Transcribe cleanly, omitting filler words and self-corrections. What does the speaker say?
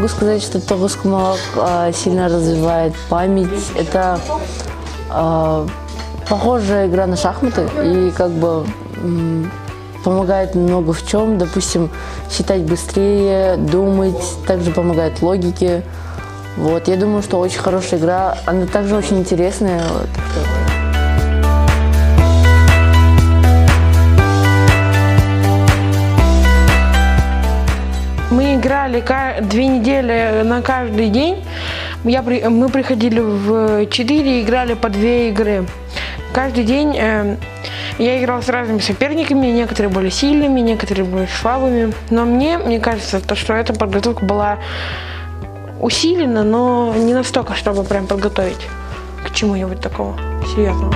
могу сказать, что тогускмалак сильно развивает память. Это похожая игра на шахматы и как бы помогает много в чем. Допустим, считать быстрее, думать, также помогает логике. Вот, я думаю, что очень хорошая игра. Она также очень интересная. Мы играли 2 недели на каждый день. Мы приходили в 4 и играли по 2 игры. Каждый день я играл с разными соперниками, некоторые были сильными, некоторые были слабыми. Но мне кажется, что эта подготовка была усилена, но не настолько, чтобы прям подготовить к чему-нибудь такого серьезного.